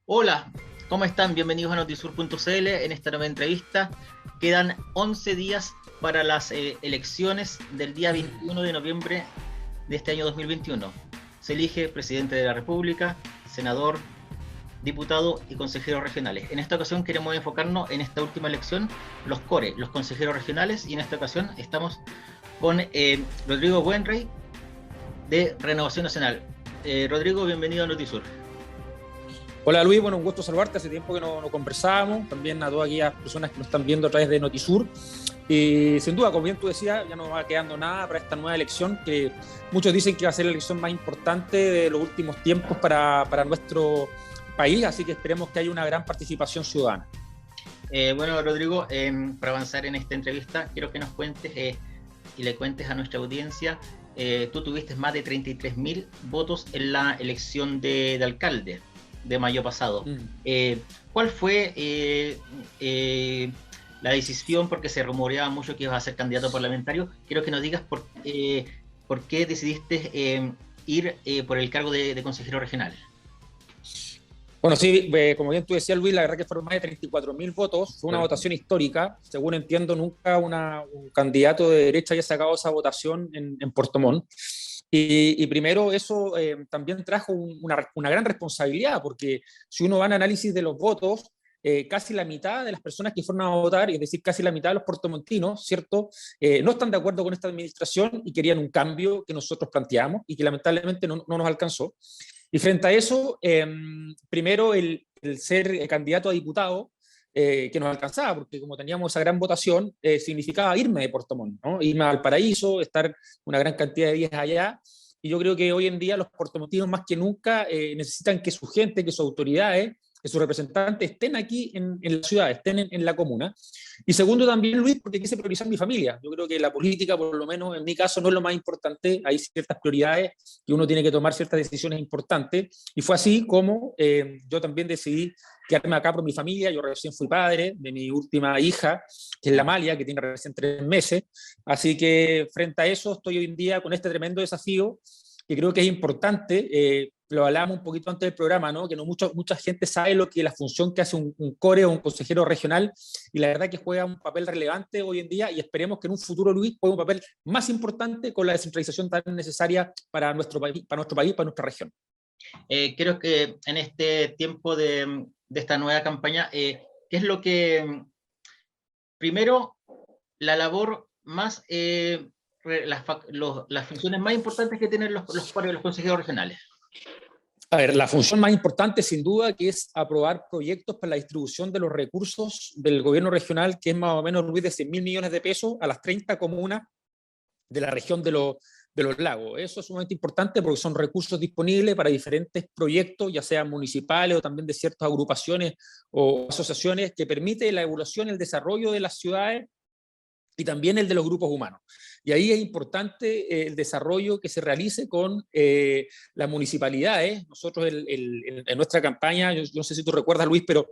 Hola, ¿cómo están? Bienvenidos a Notisur.cl. En esta nueva entrevista quedan 11 días para las elecciones del día 21 de noviembre de este año 2021. Se elige presidente de la República, senador, diputado y consejeros regionales. En esta ocasión queremos enfocarnos en esta última elección, los CORE, los consejeros regionales, y en esta ocasión estamos con Rodrigo Buenrey de Renovación Nacional. Rodrigo, bienvenido a Notisur. Hola Luis, bueno, un gusto saludarte, hace tiempo que no conversábamos, también a todas aquellas personas que nos están viendo a través de Notisur. Y sin duda, como bien tú decías, ya no va quedando nada para esta nueva elección, que muchos dicen que va a ser la elección más importante de los últimos tiempos para nuestro país, así que esperemos que haya una gran participación ciudadana. Bueno, Rodrigo, para avanzar en esta entrevista, quiero que nos cuentes y le cuentes a nuestra audiencia, tú tuviste más de 33.000 votos en la elección de alcalde de mayo pasado. ¿Cuál fue la decisión? Porque se rumoreaba mucho que ibas a ser candidato parlamentario. Quiero que nos digas por qué decidiste ir por el cargo de consejero regional. Bueno, sí, como bien tú decías, Luis, la verdad que fueron más de 34.000 votos, fue una votación histórica. Según entiendo, nunca un candidato de derecha haya sacado esa votación en Puerto Montt. Y primero eso también trajo una gran responsabilidad, porque si uno va al análisis de los votos, casi la mitad de las personas que fueron a votar, es decir, casi la mitad de los puertomontinos, ¿cierto?, no están de acuerdo con esta administración y querían un cambio que nosotros planteamos y que lamentablemente no nos alcanzó. Y frente a eso, primero el ser candidato a diputado, que nos alcanzaba, porque como teníamos esa gran votación, significaba irme de Puerto Montt, ¿no? Irme al Paraíso, estar una gran cantidad de días allá. Y yo creo que hoy en día los puertomontinos más que nunca necesitan que su gente, que sus autoridades, que sus representantes estén aquí en la ciudad, estén en la comuna. Y segundo también, Luis, porque quise priorizar mi familia. Yo creo que la política, por lo menos en mi caso, no es lo más importante. Hay ciertas prioridades que uno tiene que tomar ciertas decisiones importantes. Y fue así como yo también decidí quedarme acá por mi familia. Yo recién fui padre de mi última hija, que es la Amalia, que tiene recién 3 meses. Así que frente a eso estoy hoy en día con este tremendo desafío, que creo que es importante. Lo hablábamos un poquito antes del programa, ¿no? Que no mucha gente sabe lo que la función que hace un core o un consejero regional, y la verdad que juega un papel relevante hoy en día, y esperemos que en un futuro, Luis, juegue un papel más importante con la descentralización tan necesaria para nuestro país, para nuestra región. Creo que en este tiempo de esta nueva campaña, ¿qué es lo que, primero, la labor más, las funciones más importantes que tienen los consejeros regionales? A ver, la función más importante, sin duda, que es aprobar proyectos para la distribución de los recursos del gobierno regional, que es más o menos, Luis, de 100.000 millones de pesos a las 30 comunas de la región de los lagos. Eso es sumamente importante porque son recursos disponibles para diferentes proyectos, ya sean municipales o también de ciertas agrupaciones o asociaciones, que permite la evolución y el desarrollo de las ciudades y también el de los grupos humanos. Y ahí es importante el desarrollo que se realice con las municipalidades. Nosotros en nuestra campaña, yo no sé si tú recuerdas, Luis, pero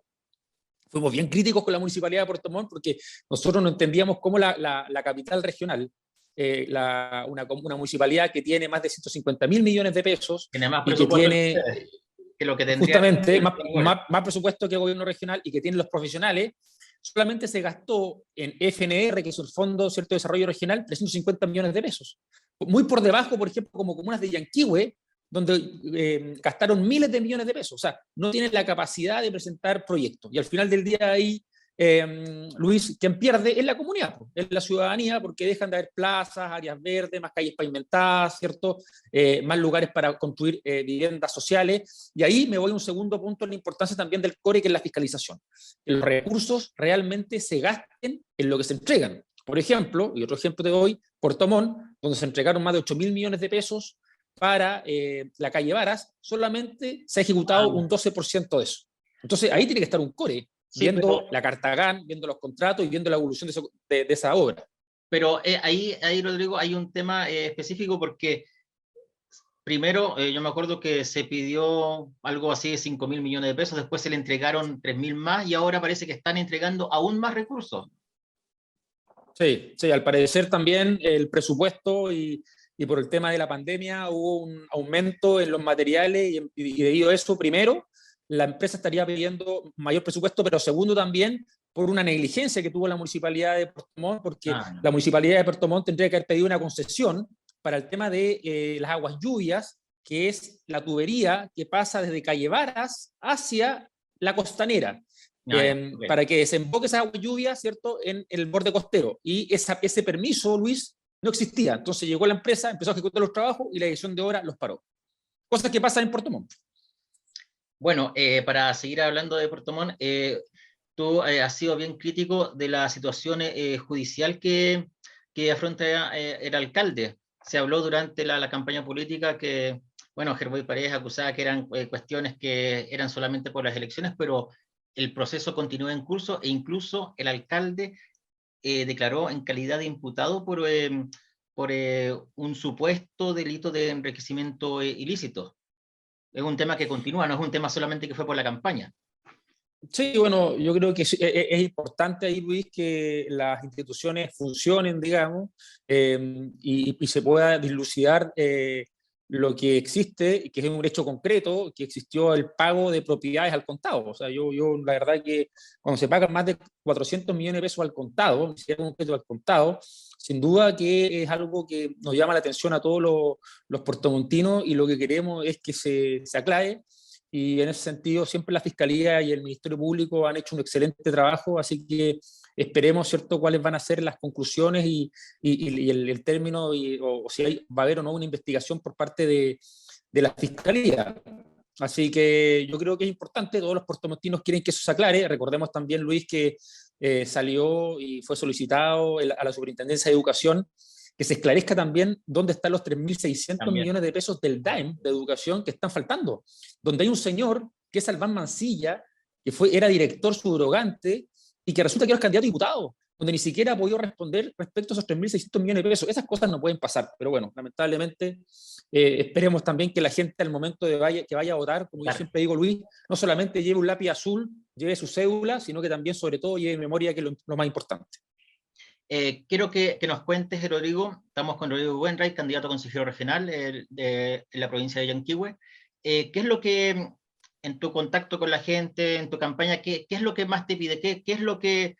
fuimos bien críticos con la municipalidad de Puerto Montt porque nosotros no entendíamos cómo la capital regional, una municipalidad que tiene más de 150.000 millones de pesos Tiene más y que presupuesto tiene que lo que tendría justamente más presupuesto que el gobierno regional y que tiene los profesionales, solamente se gastó en FNR, que es el Fondo Cierto de Desarrollo Regional, 350 millones de pesos. Muy por debajo, por ejemplo, como comunas de Yanquihue, donde gastaron miles de millones de pesos. O sea, no tienen la capacidad de presentar proyectos. Y al final del día ahí, Luis, quien pierde es la comunidad, es la ciudadanía, porque dejan de haber plazas, áreas verdes, más calles pavimentadas, ¿cierto? Más lugares para construir viviendas sociales. Y ahí me voy a un segundo punto en la importancia también del core, que es la fiscalización. Que los recursos realmente se gasten en lo que se entregan. Por ejemplo, y otro ejemplo te doy, Puerto Montt, donde se entregaron más de 8.000 millones de pesos para la calle Varas, solamente se ha ejecutado un 12% de eso. Entonces ahí tiene que estar un core, viendo la carta GAN, viendo los contratos y viendo la evolución de esa obra. Pero ahí, Rodrigo, hay un tema específico porque primero, yo me acuerdo que se pidió algo así de 5.000 millones de pesos, después se le entregaron 3.000 más y ahora parece que están entregando aún más recursos. Sí, sí, al parecer también el presupuesto y por el tema de la pandemia hubo un aumento en los materiales y debido a eso, primero, la empresa estaría pidiendo mayor presupuesto, pero segundo también por una negligencia que tuvo la municipalidad de Puerto Montt, porque la municipalidad de Puerto Montt tendría que haber pedido una concesión para el tema de las aguas lluvias, que es la tubería que pasa desde Calle Varas hacia la costanera, Okay. para que desemboque esa agua lluvia, ¿cierto?, en el borde costero. Y ese permiso, Luis, no existía. Entonces llegó la empresa, empezó a ejecutar los trabajos y la dirección de obra los paró. Cosas que pasan en Puerto Montt. Bueno, para seguir hablando de Puerto Montt, tú has sido bien crítico de la situación judicial que afronta el alcalde. Se habló durante la campaña política que, bueno, Gerboy Paredes acusaba que eran cuestiones que eran solamente por las elecciones, pero el proceso continúa en curso e incluso el alcalde declaró en calidad de imputado por un supuesto delito de enriquecimiento ilícito. Es un tema que continúa, no es un tema solamente que fue por la campaña. Sí, bueno, yo creo que es importante ahí, Luis, que las instituciones funcionen, digamos, y se pueda dilucidar lo que existe, que es un hecho concreto, que existió el pago de propiedades al contado. O sea, yo la verdad que cuando se pagan más de 400 millones de pesos al contado, si es un crédito al contado, sin duda que es algo que nos llama la atención a todos los puertomontinos, y lo que queremos es que se aclare. Y en ese sentido siempre la Fiscalía y el Ministerio Público han hecho un excelente trabajo, así que esperemos, ¿cierto?, cuáles van a ser las conclusiones y el término, o si va a haber o no una investigación por parte de la Fiscalía. Así que yo creo que es importante, todos los puertomontinos quieren que eso se aclare. Recordemos también, Luis, que salió y fue solicitado a la Superintendencia de Educación que se esclarezca también dónde están los 3.600 millones de pesos del DAEM de educación que están faltando, donde hay un señor que es Albán Mancilla, que era director subrogante y que resulta que era candidato a diputado, donde ni siquiera ha podido responder respecto a esos 3.600 millones de pesos. Esas cosas no pueden pasar, pero bueno, lamentablemente esperemos también que la gente al momento que vaya a votar, como yo siempre digo, Luis, no solamente lleve un lápiz azul, lleve su cédula, sino que también, sobre todo, lleve memoria, que es lo más importante. Quiero que nos cuentes, Rodrigo. Estamos con Rodrigo Buenray, candidato a consejero regional de la provincia de Yanquihue. ¿Qué es lo que, en tu contacto con la gente, en tu campaña, qué es lo que más te pide? ¿Qué es lo que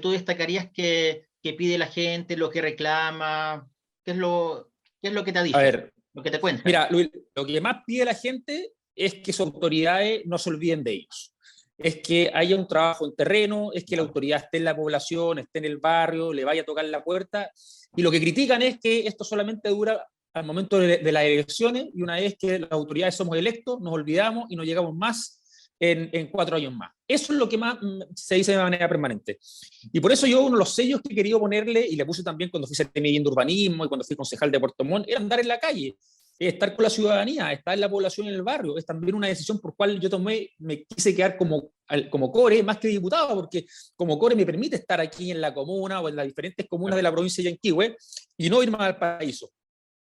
tú destacarías que pide la gente, lo que reclama? ¿Qué es lo que te ha dicho? A ver, lo que te cuentan. Mira, Luis, lo que más pide la gente es que sus autoridades no se olviden de ellos. Es que haya un trabajo en terreno, es que la autoridad esté en la población, esté en el barrio, le vaya a tocar la puerta. Y lo que critican es que esto solamente dura al momento de las elecciones, y una vez que las autoridades somos electos, nos olvidamos y no llegamos más en 4 años más. Eso es lo que más se dice de manera permanente. Y por eso yo, uno de los sellos que he querido ponerle, y le puse también cuando fui certificado de urbanismo y cuando fui concejal de Puerto Montt, era andar en la calle, estar con la ciudadanía, estar en la población, en el barrio. Es también una decisión por cual yo me quise quedar como core más que diputado, porque como core me permite estar aquí en la comuna o en las diferentes comunas de la provincia de Yanquihue y no irme al paraíso.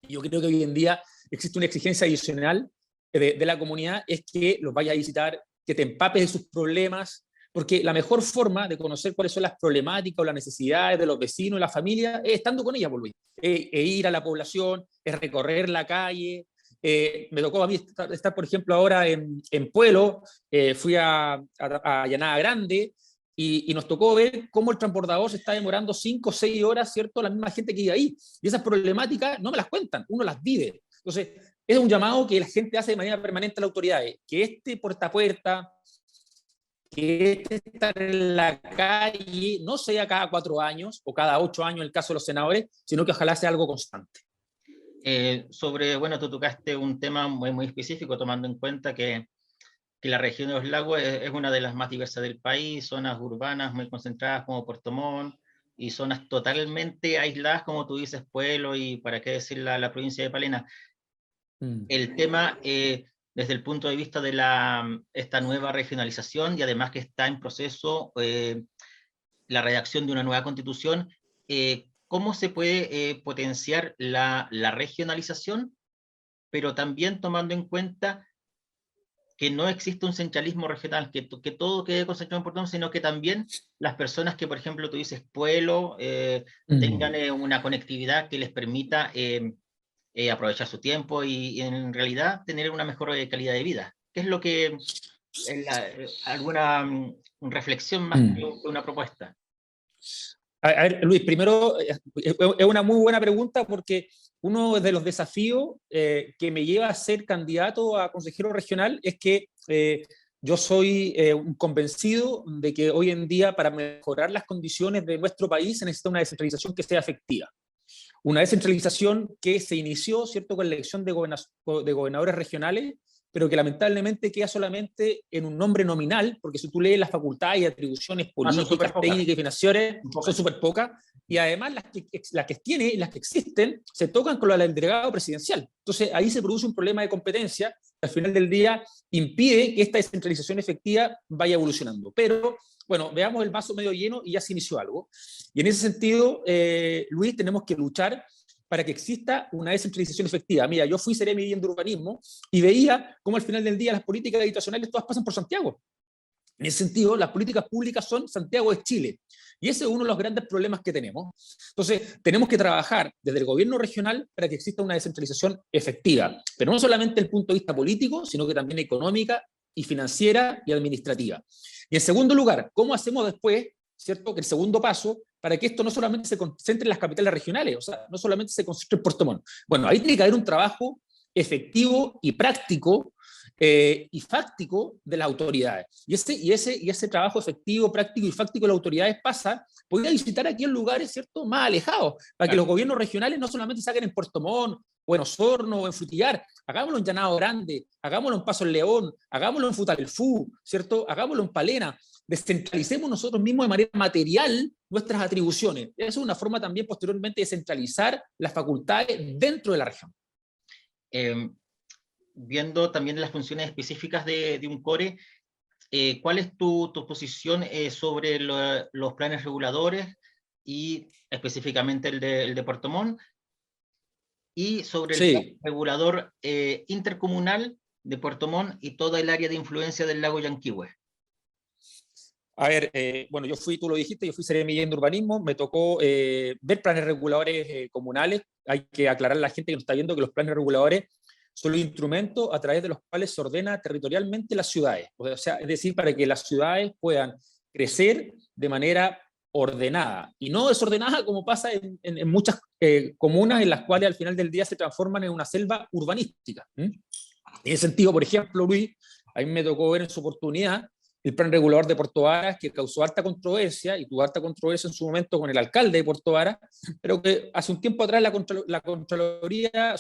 Yo creo que hoy en día existe una exigencia adicional de la comunidad, es que los vaya a visitar, que te empapes de sus problemas, porque la mejor forma de conocer cuáles son las problemáticas o las necesidades de los vecinos y la familia es estando con ellas, por Luis. Ir a la población, es recorrer la calle. Me tocó a mí estar, por ejemplo, ahora en Puelo, fui a Llanada Grande, y nos tocó ver cómo el transbordador se está demorando 5 o 6 horas, ¿cierto? La misma gente que vive ahí. Y esas problemáticas no me las cuentan, uno las vive. Entonces, es un llamado que la gente hace de manera permanente a las autoridades, que este puerta a puerta, que estar en la calle no sea cada 4 años o cada 8 años en el caso de los senadores, sino que ojalá sea algo constante. Bueno, tú tocaste un tema muy, muy específico, tomando en cuenta que la región de los lagos es una de las más diversas del país, zonas urbanas muy concentradas como Puerto Montt, y zonas totalmente aisladas, como tú dices, Pueblo, y para qué decir la provincia de Palena. El tema, desde el punto de vista de esta nueva regionalización, y además que está en proceso la redacción de una nueva constitución, ¿cómo se puede potenciar la regionalización, pero también tomando en cuenta que no existe un centralismo regional, que todo quede concentrado en Puerto Montt, sino que también las personas que, por ejemplo, tú dices Pueblo, tengan una conectividad que les permita aprovechar su tiempo y en realidad tener una mejor calidad de vida? ¿Qué es lo que alguna reflexión más que una propuesta. A ver, Luis, primero, es una muy buena pregunta porque uno de los desafíos que me lleva a ser candidato a consejero regional es que yo soy un convencido de que hoy en día para mejorar las condiciones de nuestro país se necesita una descentralización que sea efectiva. Una descentralización que se inició, ¿cierto?, con la elección de gobernadores regionales, pero que lamentablemente queda solamente en un nombre nominal, porque si tú lees las facultades y atribuciones políticas, técnicas y financieras, son súper pocas, y además las que existen, se tocan con la del delegado presidencial. Entonces ahí se produce un problema de competencia que al final del día impide que esta descentralización efectiva vaya evolucionando. Pero bueno, veamos el vaso medio lleno y ya se inició algo. Y en ese sentido, Luis, tenemos que luchar para que exista una descentralización efectiva. Mira, yo fui Seremi de Urbanismo y veía cómo al final del día las políticas habitacionales todas pasan por Santiago. En ese sentido, las políticas públicas son Santiago de Chile. Y ese es uno de los grandes problemas que tenemos. Entonces, tenemos que trabajar desde el gobierno regional para que exista una descentralización efectiva, pero no solamente desde el punto de vista político, sino que también económica y financiera y administrativa. Y en segundo lugar, ¿cómo hacemos después, cierto, que el segundo paso, para que esto no solamente se concentre en las capitales regionales, o sea, no solamente se concentre en Puerto Montt? Bueno, ahí tiene que haber un trabajo efectivo y práctico y fáctico de las autoridades. Y ese trabajo efectivo, práctico y fáctico de las autoridades pasa por ir a visitar aquí en lugares, ¿cierto?, más alejados, para que los gobiernos regionales no solamente saquen en Puerto Montt, o en Osorno, o en Frutillar, hagámoslo en Llanado Grande, hagámoslo en Paso del León, hagámoslo en Futalefú, ¿cierto?, hagámoslo en Palena, descentralicemos nosotros mismos de manera material nuestras atribuciones. Esa es una forma también posteriormente de centralizar las facultades dentro de la región. Viendo también las funciones específicas de un CORE, ¿cuál es tu posición sobre los planes reguladores y específicamente el de Puerto Montt, y sobre el plan regulador intercomunal de Puerto Montt y toda el área de influencia del lago Yanquihue? A ver, bueno, tú lo dijiste, yo fui Seremi de Urbanismo, me tocó ver planes reguladores comunales. Hay que aclarar a la gente que nos está viendo que los planes reguladores son los instrumentos a través de los cuales se ordena territorialmente las ciudades. O sea, es decir, para que las ciudades puedan crecer de manera ordenada y no desordenada como pasa en muchas comunas en las cuales al final del día se transforman en una selva urbanística. En ese sentido, por ejemplo, Luis, a mí me tocó ver en su oportunidad el plan regulador de Puerto Varas, que causó harta controversia, y tuvo harta controversia en su momento con el alcalde de Puerto Varas, pero que hace un tiempo atrás la Contraloría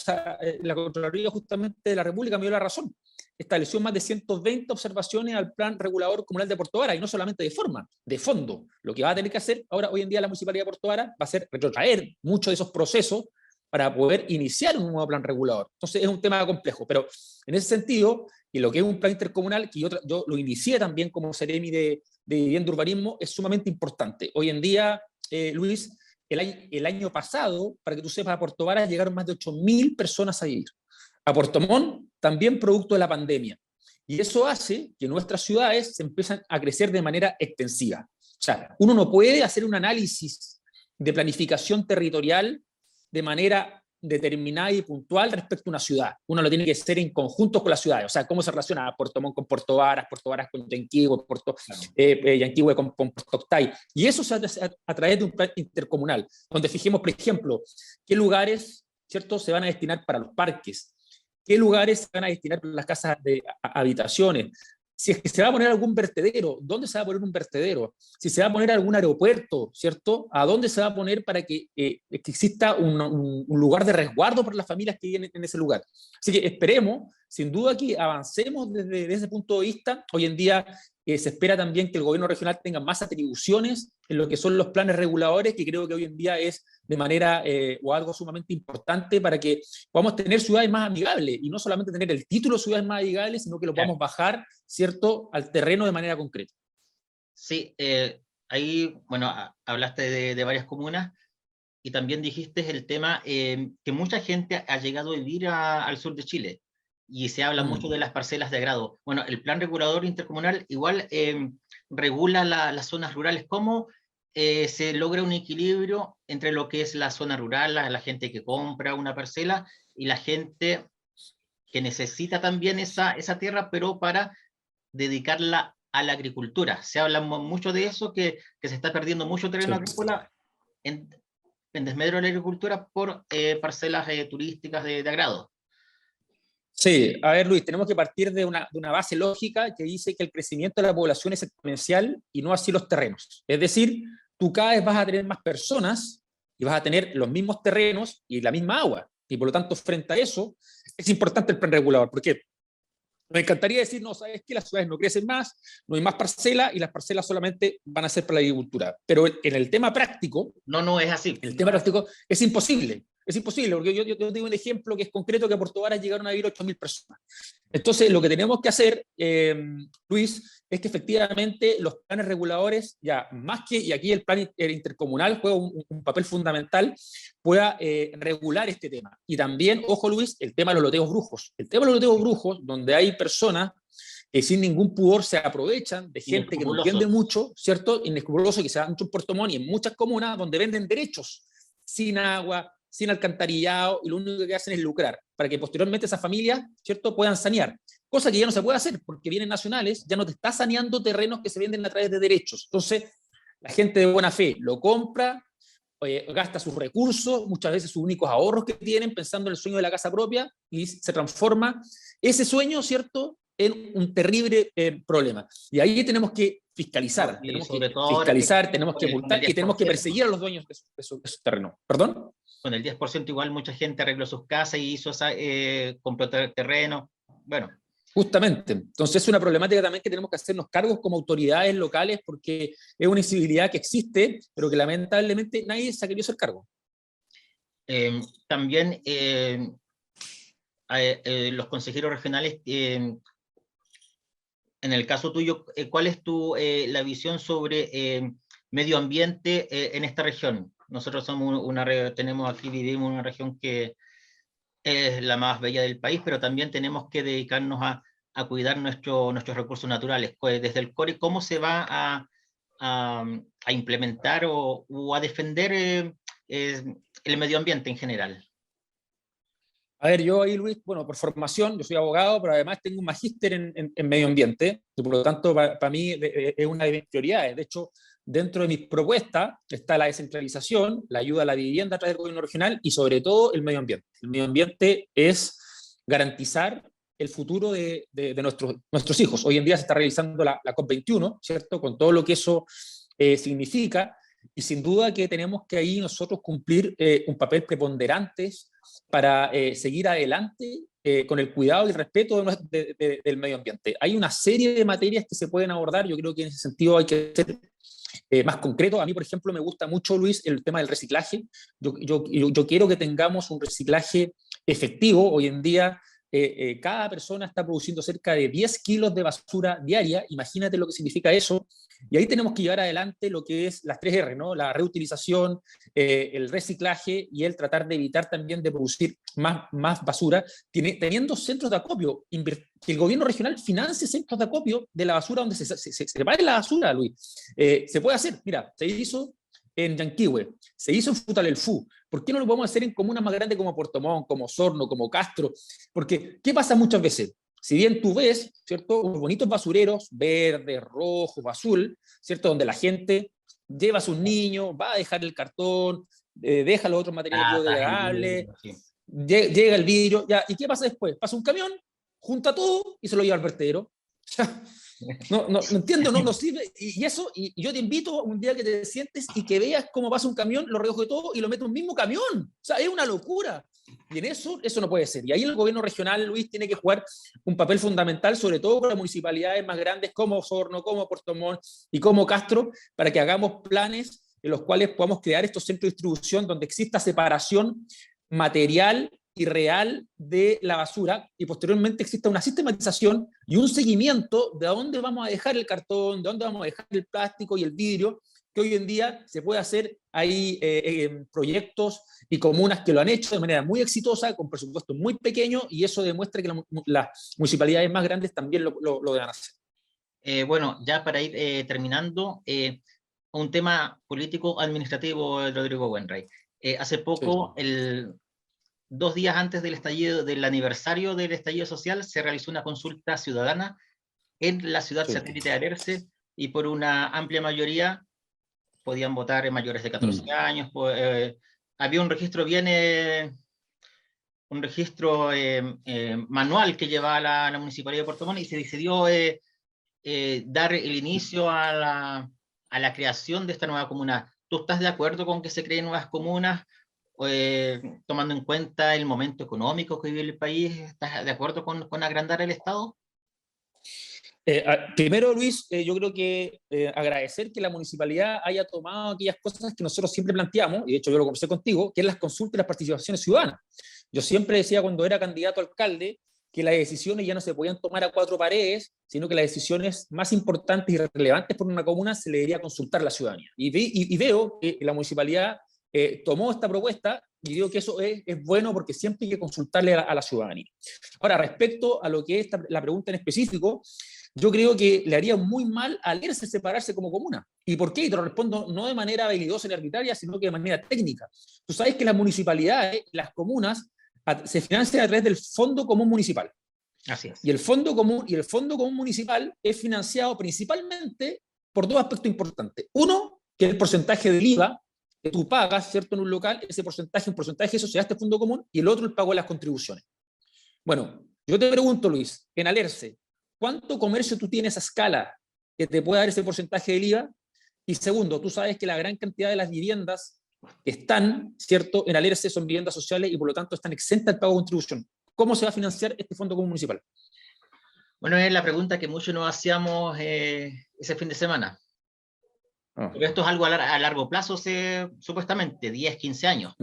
justamente de la República me dio la razón. Estableció más de 120 observaciones al plan regulador comunal de Puerto Varas, y no solamente de forma, de fondo. Lo que va a tener que hacer ahora, hoy en día, la Municipalidad de Puerto Varas va a ser retrotraer muchos de esos procesos para poder iniciar un nuevo plan regulador. Entonces es un tema complejo, pero en ese sentido, y lo que es un plan intercomunal, que yo lo inicié también como Seremi de Vivienda y Urbanismo, es sumamente importante. Hoy en día, Luis, el año pasado, para que tú sepas, a Puerto Varas llegaron más de 8.000 personas a vivir. A Puerto Montt, también producto de la pandemia. Y eso hace que nuestras ciudades se empiezan a crecer de manera extensiva. O sea, uno no puede hacer un análisis de planificación territorial de manera determinada y puntual respecto a una ciudad. Uno lo tiene que hacer en conjunto con las ciudades. O sea, cómo se relaciona Puerto Montt con Puerto Varas con Yanquihue, Yanquihue con Puerto Octay. Y eso se hace a través de un plan intercomunal, donde fijemos, por ejemplo, qué lugares, ¿cierto?, se van a destinar para los parques, qué lugares se van a destinar para las casas de habitaciones. Si es que se va a poner algún vertedero, ¿dónde se va a poner un vertedero? Si se va a poner algún aeropuerto, ¿cierto? ¿A dónde se va a poner para que exista un lugar de resguardo para las familias que viven en ese lugar? Así que esperemos, sin duda, que avancemos desde ese punto de vista. Hoy en día se espera también que el gobierno regional tenga más atribuciones en lo que son los planes reguladores, que creo que hoy en día es de manera o algo sumamente importante para que podamos tener ciudades más amigables, y no solamente tener el título de ciudades más amigables, sino que lo podamos bajar, ¿cierto?, al terreno de manera concreta. Sí, ahí, bueno, hablaste de varias comunas, y también dijiste el tema que mucha gente ha llegado a vivir al sur de Chile, y se habla mucho de las parcelas de agrado. Bueno, el plan regulador intercomunal igual regula las zonas rurales. ¿Cómo se logra un equilibrio entre lo que es la zona rural, la gente que compra una parcela, y la gente que necesita también esa tierra, pero para dedicarla a la agricultura. Se habla mucho de eso, que se está perdiendo mucho terreno agrícola en desmedro de la agricultura por parcelas turísticas de agrado. Sí, a ver, Luis, tenemos que partir de una base lógica que dice que el crecimiento de la población es exponencial y no así los terrenos. Es decir, tú cada vez vas a tener más personas y vas a tener los mismos terrenos y la misma agua. Y por lo tanto, frente a eso, es importante el plan regulador. ¿Por qué? Me encantaría decir, no, sabes que las ciudades no crecen más, no hay más parcelas y las parcelas solamente van a ser para la agricultura. Pero en el tema práctico, no es así. En el tema práctico es imposible. Es imposible, porque yo tengo un ejemplo que es concreto, que a Puerto Varas llegaron a vivir 8.000 personas. Entonces, lo que tenemos que hacer, Luis, es que efectivamente los planes reguladores, ya más que, y aquí el plan intercomunal juega un papel fundamental, pueda regular este tema. Y también, ojo Luis, el tema de los loteos brujos. El tema de los loteos brujos, donde hay personas que sin ningún pudor se aprovechan de gente que no entiende mucho, ¿cierto? Inescrupuloso, que se da mucho en Puerto Montt y en muchas comunas donde venden derechos sin agua, sin alcantarillado, y lo único que hacen es lucrar, para que posteriormente esas familias, ¿cierto?, puedan sanear. Cosa que ya no se puede hacer, porque bienes nacionales ya no te está saneando terrenos que se venden a través de derechos. Entonces, la gente de buena fe lo compra, gasta sus recursos, muchas veces sus únicos ahorros que tienen, pensando en el sueño de la casa propia, y se transforma ese sueño, ¿cierto?, en un terrible problema. Y ahí tenemos que fiscalizar, tenemos que multar y tenemos que perseguir a los dueños de su terreno. ¿Perdón? Con el 10% igual mucha gente arregló sus casas y hizo compró terreno. Bueno. Justamente. Entonces es una problemática también que tenemos que hacernos cargos como autoridades locales, porque es una incivilidad que existe, pero que lamentablemente nadie se ha querido hacer cargo. También los consejeros regionales, en el caso tuyo, ¿cuál es la visión sobre medio ambiente en esta región? Nosotros somos vivimos en una región que es la más bella del país, pero también tenemos que dedicarnos a cuidar nuestros recursos naturales. Pues desde el CORE, ¿cómo se va a implementar o a defender el medio ambiente en general? A ver, yo ahí, Luis, bueno, por formación, yo soy abogado, pero además tengo un magíster en medio ambiente, y por lo tanto, para mí es una de mis prioridades. De hecho, dentro de mis propuestas está la descentralización, la ayuda a la vivienda a través del gobierno regional y sobre todo el medio ambiente. El medio ambiente es garantizar el futuro de nuestros hijos. Hoy en día se está realizando la COP21, ¿cierto? Con todo lo que eso significa, y sin duda que tenemos que ahí nosotros cumplir un papel preponderante para seguir adelante con el cuidado y el respeto del medio ambiente. Hay una serie de materias que se pueden abordar, yo creo que en ese sentido hay que ser más concreto. A mí, por ejemplo, me gusta mucho, Luis, el tema del reciclaje. Yo quiero que tengamos un reciclaje efectivo. Hoy en día, cada persona está produciendo cerca de 10 kilos de basura diaria. Imagínate lo que significa eso. Y ahí tenemos que llevar adelante lo que es las 3R, ¿no? La reutilización, el reciclaje y el tratar de evitar también de producir más basura, teniendo centros de acopio, que el gobierno regional financie centros de acopio de la basura donde se separe la basura, Luis. Se puede hacer, mira, se hizo en Yanquihue, se hizo en Futalelfú. ¿Por qué no lo podemos hacer en comunas más grandes como Puerto Montt, como Osorno, como Castro? Porque, ¿qué pasa muchas veces? Si bien tú ves, ¿cierto?, unos bonitos basureros, verde, rojo, azul, ¿cierto?, donde la gente lleva a sus niños, va a dejar el cartón, deja los otros materiales biodegradables, llega el vidrio, ya, ¿y qué pasa después? Pasa un camión, junta todo y se lo lleva al vertedero. No entiendo, no sirve. Y eso, y yo te invito un día que te sientes y que veas cómo pasa un camión, lo recoge todo y lo mete en un mismo camión. O sea, es una locura. Y en eso no puede ser. Y ahí el gobierno regional, Luis, tiene que jugar un papel fundamental, sobre todo con las municipalidades más grandes como Osorno, como Puerto Montt y como Castro, para que hagamos planes en los cuales podamos crear estos centros de distribución donde exista separación material y real de la basura, y posteriormente exista una sistematización y un seguimiento de a dónde vamos a dejar el cartón, de dónde vamos a dejar el plástico y el vidrio, que hoy en día se puede hacer. Hay proyectos y comunas que lo han hecho de manera muy exitosa, con presupuestos muy pequeños, y eso demuestra que las municipalidades más grandes también lo deben hacer. Bueno, ya para ir terminando, un tema político-administrativo, Rodrigo Wenray. Hace poco, sí. 2 días antes del aniversario del estallido social, se realizó una consulta ciudadana en la ciudad satélite de Alerce, y por una amplia mayoría podían votar mayores de 14 años. Había un registro manual que llevaba la Municipalidad de Puerto Montt, y se decidió dar el inicio a la creación de esta nueva comuna. ¿Tú estás de acuerdo con que se creen nuevas comunas, tomando en cuenta el momento económico que vive el país? ¿Estás de acuerdo con agrandar el Estado? Primero, Luis, yo creo que agradecer que la municipalidad haya tomado aquellas cosas que nosotros siempre planteamos, y de hecho yo lo conversé contigo, que es las consultas y las participaciones ciudadanas. Yo siempre decía cuando era candidato a alcalde que las decisiones ya no se podían tomar a cuatro paredes, sino que las decisiones más importantes y relevantes por una comuna se le debería consultar a la ciudadanía. Y veo que la municipalidad tomó esta propuesta, y digo que eso es bueno porque siempre hay que consultarle a la ciudadanía. Ahora, respecto a lo que es la pregunta en específico, yo creo que le haría muy mal a Alerce separarse como comuna. ¿Y por qué? Y te lo respondo no de manera habilidosa ni arbitraria, sino que de manera técnica. Tú sabes que las municipalidades, las comunas, se financian a través del Fondo Común Municipal. Así es. Y el Fondo Común Municipal es financiado principalmente por dos aspectos importantes. Uno, que es el porcentaje del IVA que tú pagas, ¿cierto?, en un local, ese porcentaje, un porcentaje de eso se da a este fondo común, y el otro, el pago de las contribuciones. Bueno, yo te pregunto, Luis, en Alerce, ¿cuánto comercio tú tienes a escala que te pueda dar ese porcentaje del IVA? Y segundo, tú sabes que la gran cantidad de las viviendas que están, ¿cierto?, en Alerce son viviendas sociales y por lo tanto están exentas del pago de contribución. ¿Cómo se va a financiar este fondo común municipal? Bueno, es la pregunta que muchos nos hacíamos ese fin de semana. Porque esto es algo a largo plazo, supuestamente, 10, 15 años.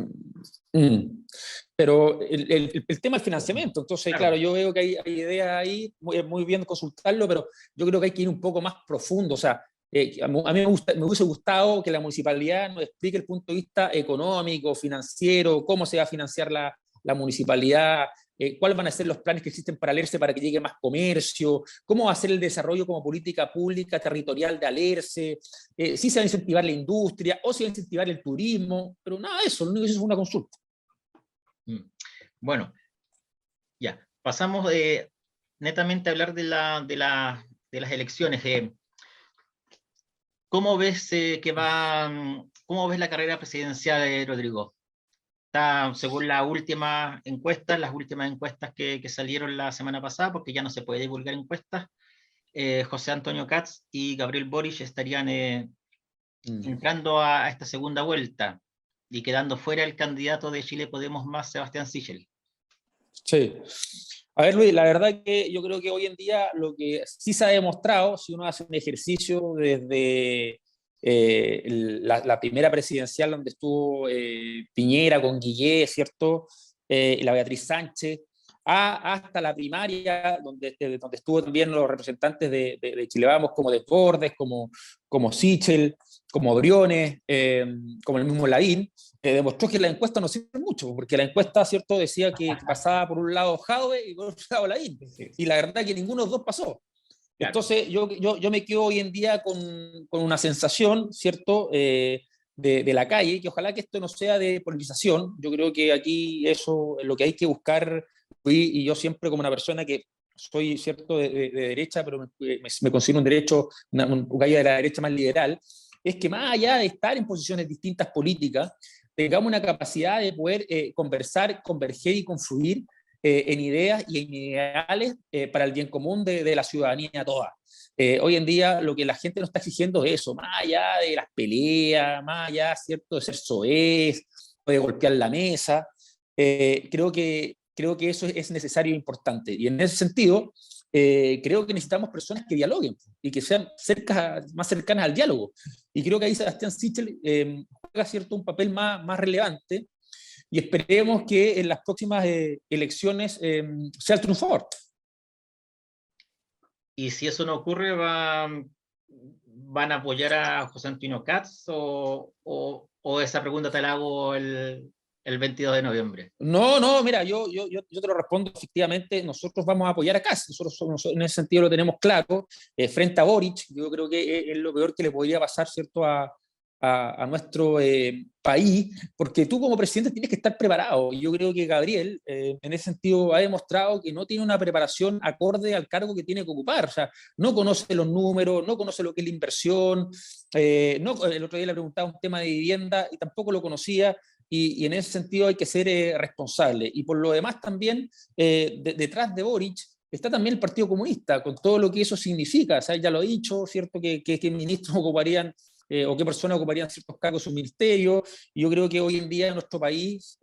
Pero el tema del financiamiento, entonces, claro, yo veo que hay ideas ahí, muy bien consultarlo, pero yo creo que hay que ir un poco más profundo. O sea, a mí me hubiese gustado que la municipalidad nos explique el punto de vista económico, financiero, cómo se va a financiar la municipalidad, cuáles van a ser los planes que existen para Alerce para que llegue más comercio, cómo va a ser el desarrollo como política pública territorial de Alerce, si se va a incentivar la industria o si va a incentivar el turismo, pero nada de eso, lo único que eso es una consulta. Bueno, ya, pasamos netamente a hablar de las elecciones. ¿Cómo ves cómo ves la carrera presidencial, Rodrigo? Está, según las últimas encuestas que salieron la semana pasada, porque ya no se puede divulgar encuestas, José Antonio Katz y Gabriel Boric estarían entrando a esta segunda vuelta y quedando fuera el candidato de Chile Podemos Más, Sebastián Sichel. Sí. A ver, Luis, la verdad que yo creo que hoy en día lo que sí se ha demostrado, si uno hace un ejercicio desde la primera presidencial donde estuvo Piñera con Guillé, ¿cierto? La Beatriz Sánchez, hasta la primaria donde estuvo también los representantes de Chile Vamos, como Desbordes, como Sichel, como Briones, como el mismo Lavín, demostró que la encuesta no sirve mucho, porque la encuesta, ¿cierto?, decía que pasaba por un lado Jadwe y por otro lado Lavín, y la verdad que ninguno de los dos pasó. Claro. Entonces yo me quedo hoy en día con una sensación, ¿cierto?, de la calle, que ojalá que esto no sea de polarización. Yo creo que aquí eso es lo que hay que buscar, y yo siempre como una persona que soy, ¿cierto?, de derecha, pero me considero un derecho, un gallo de la derecha más liberal, es que más allá de estar en posiciones distintas políticas, tengamos una capacidad de poder conversar, converger y confluir en ideas y en ideales para el bien común de la ciudadanía toda. Hoy en día lo que la gente nos está exigiendo es eso, más allá de las peleas, más allá, ¿cierto?, de ser soez, o de golpear la mesa. Creo que eso es necesario e importante. Y en ese sentido, creo que necesitamos personas que dialoguen y que sean más cercanas al diálogo. Y creo que ahí Sebastián Sichel juega, ¿cierto?, un papel más relevante, y esperemos que en las próximas elecciones sea el triunfador. Y si eso no ocurre, ¿van a apoyar a José Antonio Katz o esa pregunta te la hago el 22 de noviembre? No, mira, yo te lo respondo efectivamente. Nosotros vamos a apoyar a Katz, nosotros en ese sentido lo tenemos claro. Frente a Boric, yo creo que es lo peor que le podría pasar, ¿cierto?, a a nuestro país, porque tú como presidente tienes que estar preparado. Y yo creo que Gabriel, en ese sentido, ha demostrado que no tiene una preparación acorde al cargo que tiene que ocupar. O sea, no conoce los números, no conoce lo que es la inversión. El otro día le preguntaba un tema de vivienda y tampoco lo conocía. Y en ese sentido hay que ser responsable. Y por lo demás también, detrás de Boric, está también el Partido Comunista, con todo lo que eso significa. O sea, ya lo he dicho, ¿cierto? Que ministros ocuparían o qué personas ocuparían ciertos cargos en su ministerio. Y yo creo que hoy en día en nuestro país,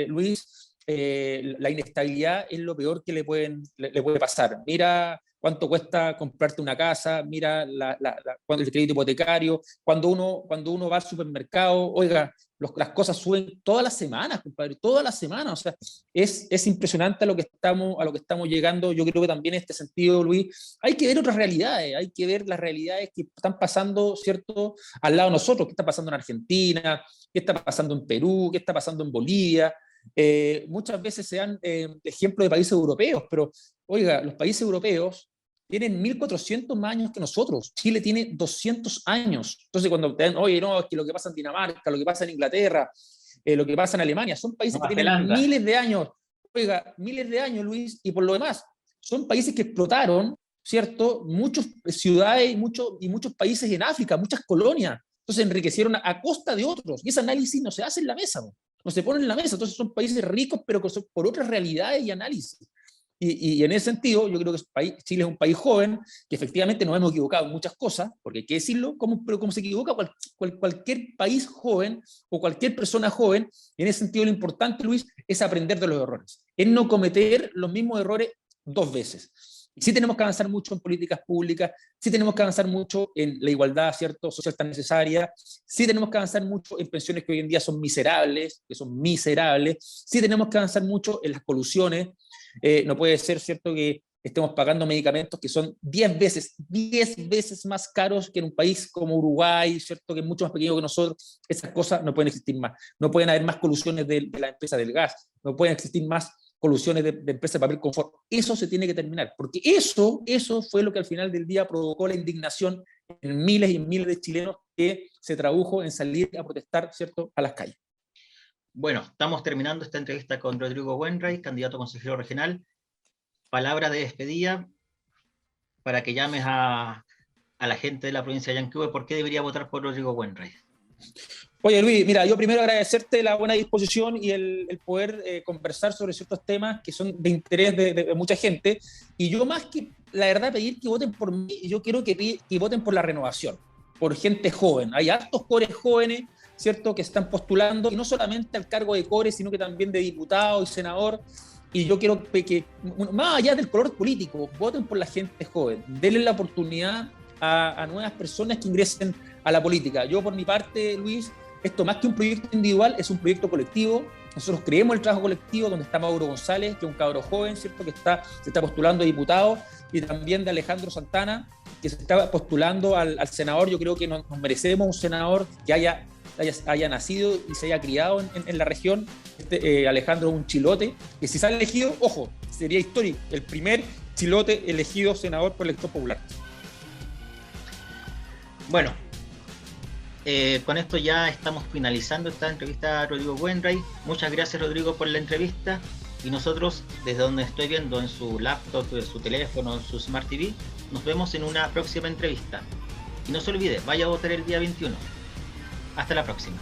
Luis, la inestabilidad es lo peor que le puede pasar. Mira cuánto cuesta comprarte una casa, mira el crédito hipotecario, cuando uno va al supermercado, oiga, las cosas suben todas las semanas, compadre, todas las semanas. O sea, es impresionante a lo que estamos llegando. Yo creo que también en este sentido, Luis, hay que ver otras realidades, hay que ver las realidades que están pasando, ¿cierto?, al lado de nosotros, qué está pasando en Argentina, qué está pasando en Perú, qué está pasando en Bolivia. Muchas veces se dan ejemplos de países europeos, pero oiga, los países europeos tienen 1400 más años que nosotros. Chile tiene 200 años. Entonces, cuando te dan, oye, no, es que lo que pasa en Dinamarca, lo que pasa en Inglaterra, lo que pasa en Alemania, son países que tienen miles de años. Oiga, miles de años, Luis, y por lo demás, son países que explotaron, ¿cierto?, muchas ciudades y muchos países en África, muchas colonias. Entonces, enriquecieron a costa de otros. Y ese análisis no se hace en la mesa, no se pone en la mesa. Entonces, son países ricos, pero que son por otras realidades y análisis. Y en ese sentido, yo creo que Chile es un país joven, que efectivamente nos hemos equivocado en muchas cosas, porque hay que decirlo, pero como se equivoca cualquier país joven o cualquier persona joven. En ese sentido, lo importante, Luis, es aprender de los errores, es no cometer los mismos errores dos veces. Y sí tenemos que avanzar mucho en políticas públicas, sí tenemos que avanzar mucho en la igualdad, ¿cierto?, social tan necesaria, sí tenemos que avanzar mucho en pensiones que hoy en día son miserables, sí tenemos que avanzar mucho en las colusiones. No puede ser, ¿cierto?, que estemos pagando medicamentos que son 10 veces más caros que en un país como Uruguay, ¿cierto?, que es mucho más pequeño que nosotros. Esas cosas no pueden existir más. No pueden haber más colusiones de la empresa del gas, no pueden existir más colusiones de empresas de papel confort. Eso se tiene que terminar, porque eso fue lo que al final del día provocó la indignación en miles y miles de chilenos, que se tradujo en salir a protestar, ¿cierto?, a las calles. Bueno, estamos terminando esta entrevista con Rodrigo Wainwright, candidato a consejero regional. Palabra de despedida para que llames a la gente de la provincia de Yanquihue. ¿Por qué debería votar por Rodrigo Wainwright? Oye, Luis, mira, yo primero agradecerte la buena disposición y el poder conversar sobre ciertos temas que son de interés de mucha gente. Y yo, más que, la verdad, pedir que voten por mí, yo quiero que voten por la renovación, por gente joven. Hay hartos cores jóvenes, ¿cierto?, que están postulando, y no solamente al cargo de core, sino que también de diputado y senador. Y yo quiero que, más allá del color político, voten por la gente joven. Denle la oportunidad a nuevas personas que ingresen a la política. Yo, por mi parte, Luis, esto más que un proyecto individual, es un proyecto colectivo. Nosotros creemos el trabajo colectivo, donde está Mauro González, que es un cabro joven, ¿cierto?, que se está postulando a diputado, y también de Alejandro Santana, que se está postulando al senador. Yo creo que nos merecemos un senador que haya nacido y se haya criado en la región. Alejandro es un chilote, que si sale elegido, ojo, sería histórico, el primer chilote elegido senador por elector popular. Bueno, con esto ya estamos finalizando esta entrevista a Rodrigo Wainwright. Muchas gracias, Rodrigo, por la entrevista. Y nosotros, desde donde estoy viendo en su laptop, en su teléfono, en su Smart TV, nos vemos en una próxima entrevista. Y no se olvide, vaya a votar el día 21. Hasta la próxima.